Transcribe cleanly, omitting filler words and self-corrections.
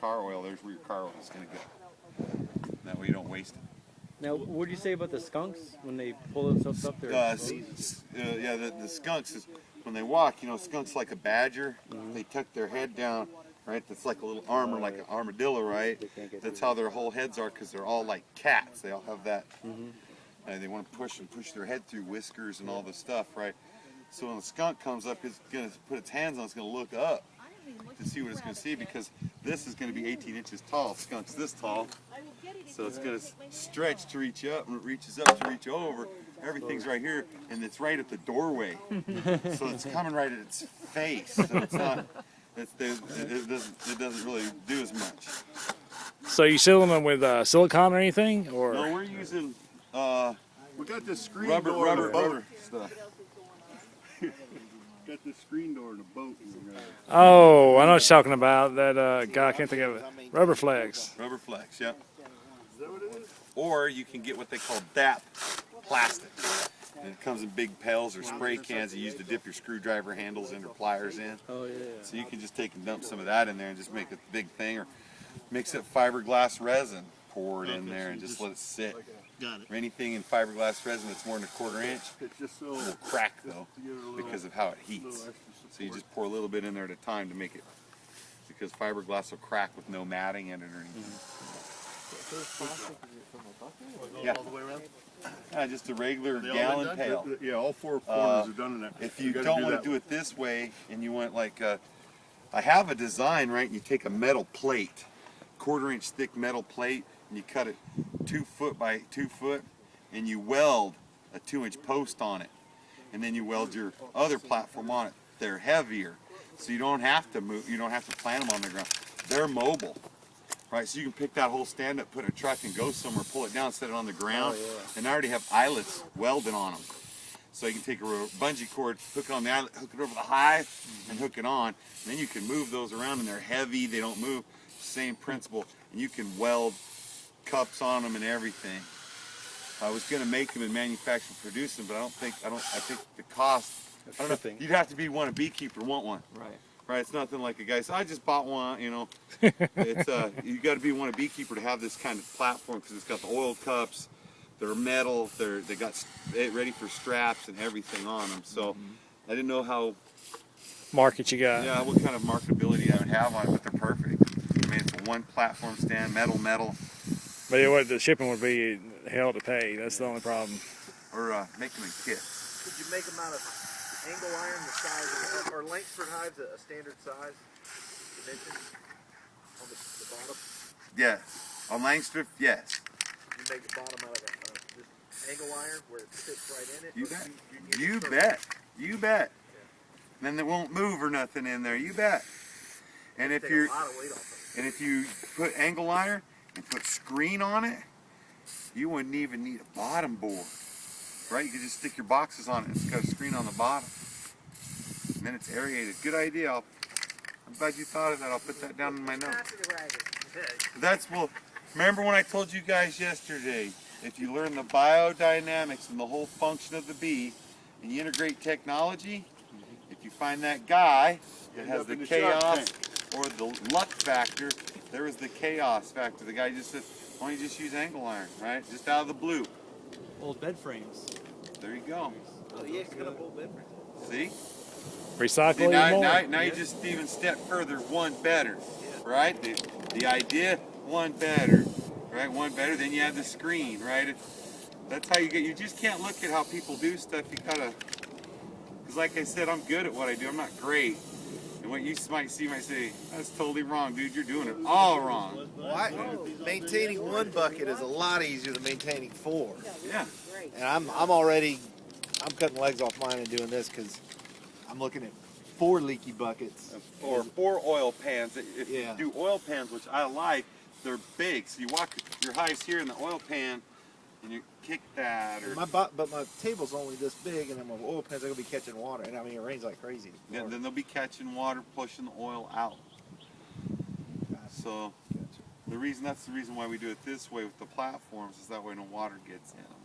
car oil, there's where your car oil is going to go. That way you don't waste it. Now, what do you say about the skunks when they pull themselves up there? Yeah, the skunks is when they walk. You know, skunks like a badger. They tuck their head down, right? That's like a little armor, like an armadillo, right? That's how their whole heads are, because they're all like cats. They all have that. They want to push their head through whiskers and all this stuff, right? So when the skunk comes up, it's going to put its hands on. It's going to look up to see what it's going to see, because this is going to be 18 inches tall. The skunk's this tall. So it's going to stretch to reach up, and it reaches up to reach over. Everything's right here, and it's right at the doorway. So it's coming right at its face. So it's not, it doesn't really do as much. So you sealing them with silicone or anything? Or? No, we're using we got this screen rubber stuff. Got this screen door in a boat. Oh, I know what you're talking about. That guy, I can't think of it. Rubber flex. Rubber flex, yep. Is that what it is? Or you can get what they call DAP plastic. And it comes in big pails or spray cans you use to dip your screwdriver handles in or pliers in. Oh, yeah. So you can just take and dump some of that in there and just make a big thing, or mix it fiberglass resin, pour it in there and just let it sit. Got it. Anything in fiberglass resin that's more than a 1/4 inch It's just so will crack though, because of how it heats. So you just pour a little bit in there at a time to make it, because fiberglass will crack with no matting in it or anything. Yeah. all the way around. Just a regular Are they all gallon done? pail. Yeah, all four corners are done in that. If you don't want to do it this way, and you want like I have a design, right? You take a metal plate, 1/4 inch thick metal plate, and you cut it 2 foot by 2 foot, and you weld a 2-inch post on it, and then you weld your other platform on it. They're heavier, so you don't have to move. You don't have to plant them on the ground. They're mobile, right? So you can pick that whole stand up, put in a truck, and go somewhere, pull it down, set it on the ground, and I already have eyelets welded on them. So you can take a bungee cord, hook it on the eyelet, hook it over the hive, and hook it on. And then you can move those around, and they're heavy. They don't move. Same principle, and you can weld cups on them and everything. I was going to make them and manufacture and produce them, but I think the cost. I don't know. You'd have to be a beekeeper, want one. Right. Right. It's nothing like a guy says, I just bought one. You know, it's you got to be a beekeeper to have this kind of platform, because it's got the oil cups. They're metal. They got it ready for straps and everything on them. So I didn't know how Market you got. what kind of marketability I would have on it, but they're perfect. I mean, it's a one platform stand, metal. But yeah, what the shipping would be hell to pay. That's the only problem. Or make them in kits. Could you make them out of angle iron, the size of, or Langsford hives a standard size dimension on the bottom? Yes. On Langsford, yes. You make the bottom out of just angle iron where it fits right in it? You or bet. you You turn bet. You bet. Then they won't move or nothing in there. You bet. And if take you're a lot of weight off of it. and if you put angle iron and put screen on it, you wouldn't even need a bottom board. Right? You could just stick your boxes on it and it's got a screen on the bottom. And then it's aerated. Good idea. I'm glad you thought of that. I'll put that down in my notes. Remember when I told you guys yesterday, if you learn the biodynamics and the whole function of the bee and you integrate technology, if you find that guy that has the chaos or the luck factor, there is the chaos factor. The guy just said, why don't you just use angle iron, right? Just out of the blue. Old bed frames. There you go. Oh, yeah, cut up old bed frames. See? Recycle See, even more. now you just even step further, one better, right? The idea, one better, right? One better, then you have the screen, right? That's how you just can't look at how people do stuff. You gotta, because like I said, I'm good at what I do. I'm not great. And what you might say, that's totally wrong, dude. You're doing it all wrong. Maintaining one bucket is a lot easier than maintaining 4. Yeah. And I'm cutting legs off mine and doing this because I'm looking at 4 leaky buckets. Or 4 oil pans. If Yeah. you do oil pans, which I like, they're big. So you walk your hives here in the oil pan, and you kick that. Or But my table's only this big, and then my oil pans are gonna be catching water. And I mean, it rains like crazy. then they'll be catching water, pushing the oil out. So that's the reason why we do it this way with the platforms, is that way no water gets in them.